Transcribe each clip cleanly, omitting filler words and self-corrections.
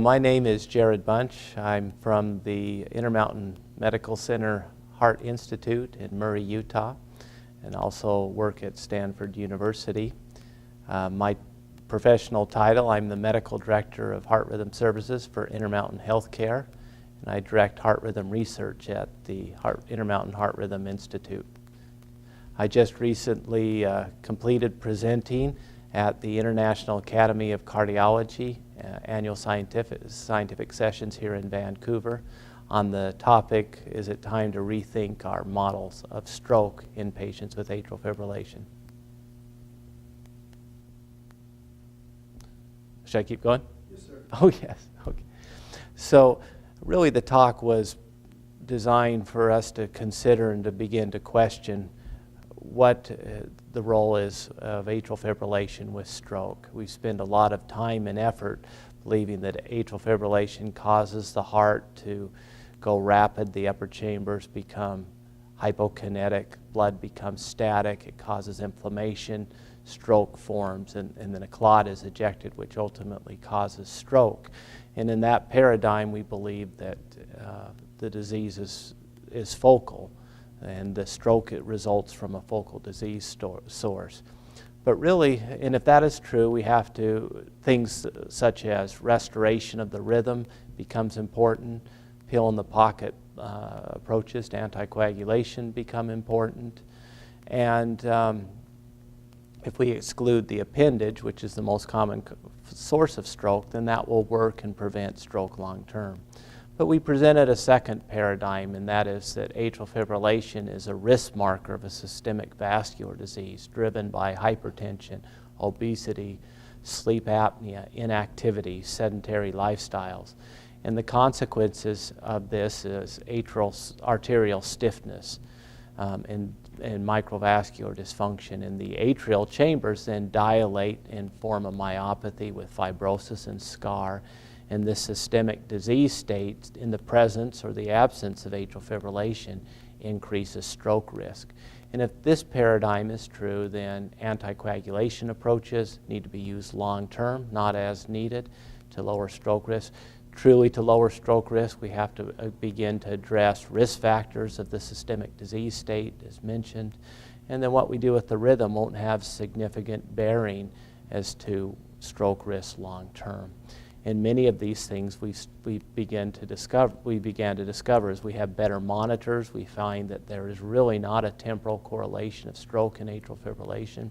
My name is Jared Bunch. I'm from the Intermountain Medical Center Heart Institute in Murray, Utah, and also work at Stanford University. My professional title, I'm the Medical Director of Heart Rhythm Services for Intermountain Healthcare, and I direct heart rhythm research at the Intermountain Heart Rhythm Institute. I just recently completed presenting at the International Academy of Cardiology annual scientific sessions here in Vancouver on the topic, is it time to rethink our models of stroke in patients with atrial fibrillation? Should I keep going? Yes, sir. Oh, yes. Okay. So really the talk was designed for us to consider and to begin to question what the role is of atrial fibrillation with stroke. We spend a lot of time and effort believing that atrial fibrillation causes the heart to go rapid, the upper chambers become hypokinetic, blood becomes static, it causes inflammation, stroke forms, and then a clot is ejected, which ultimately causes stroke. And in that paradigm, we believe that the disease is focal, and the stroke, it results from a focal disease source. But really, and if that is true, we have to, things such as restoration of the rhythm becomes important, pill in the pocket approaches to anticoagulation become important, and if we exclude the appendage, which is the most common source of stroke, then that will work and prevent stroke long term. But we presented a second paradigm, and that is that atrial fibrillation is a risk marker of a systemic vascular disease driven by hypertension, obesity, sleep apnea, inactivity, sedentary lifestyles. And the consequences of this is arterial stiffness and microvascular dysfunction. And the atrial chambers then dilate and form a myopathy with fibrosis and scar. And this systemic disease state, in the presence or the absence of atrial fibrillation, increases stroke risk. And if this paradigm is true, then anticoagulation approaches need to be used long term, not as needed, to lower stroke risk. Truly, to lower stroke risk, we have to begin to address risk factors of the systemic disease state, as mentioned. And then what we do with the rhythm won't have significant bearing as to stroke risk long term. And many of these things we began to discover as we have better monitors. We find that there is really not a temporal correlation of stroke and atrial fibrillation.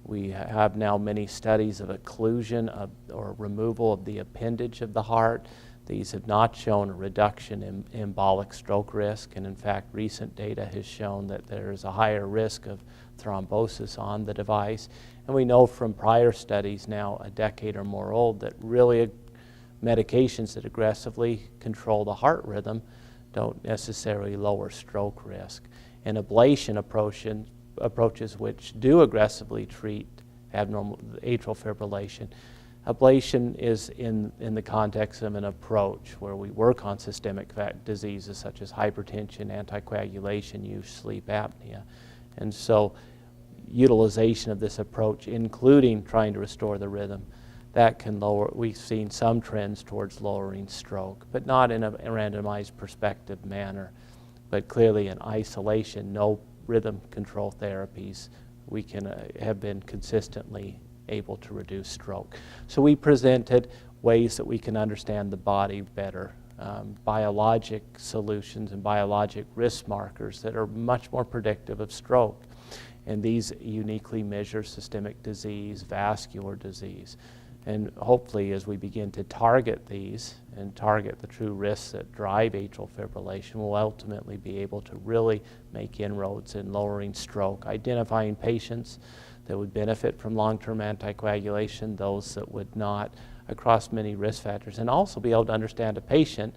We have now many studies of occlusion or removal of the appendage of the heart. These have not shown a reduction in embolic stroke risk, and in fact recent data has shown that there is a higher risk of thrombosis on the device. And we know from prior studies now a decade or more old that really medications that aggressively control the heart rhythm don't necessarily lower stroke risk. And ablation approaches which do aggressively treat abnormal atrial fibrillation. Ablation is in the context of an approach where we work on systemic diseases such as hypertension, anticoagulation use, sleep apnea. And so utilization of this approach, including trying to restore the rhythm, that can lower, we've seen some trends towards lowering stroke, but not in a randomized prospective manner. But clearly in isolation, no rhythm control therapies, we can have been consistently able to reduce stroke. So we presented ways that we can understand the body better, biologic solutions and biologic risk markers that are much more predictive of stroke. And these uniquely measure systemic disease, vascular disease. And hopefully as we begin to target these and target the true risks that drive atrial fibrillation, we'll ultimately be able to really make inroads in lowering stroke, identifying patients that would benefit from long-term anticoagulation, those that would not, across many risk factors, and also be able to understand a patient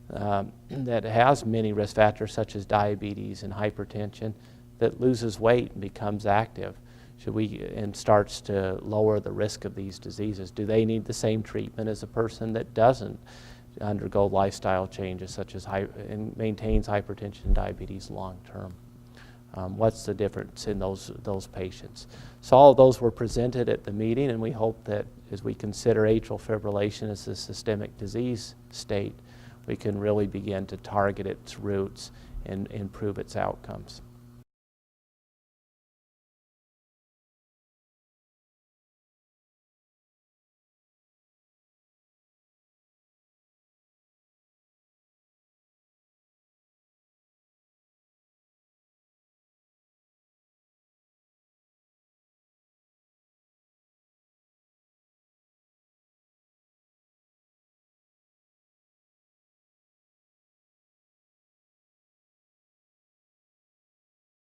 that has many risk factors such as diabetes and hypertension that loses weight and becomes active. And starts to lower the risk of these diseases. Do they need the same treatment as a person that doesn't undergo lifestyle changes such as and maintains hypertension and diabetes long term? What's the difference in those patients? So all of those were presented at the meeting, and we hope that as we consider atrial fibrillation as a systemic disease state, we can really begin to target its roots and improve its outcomes.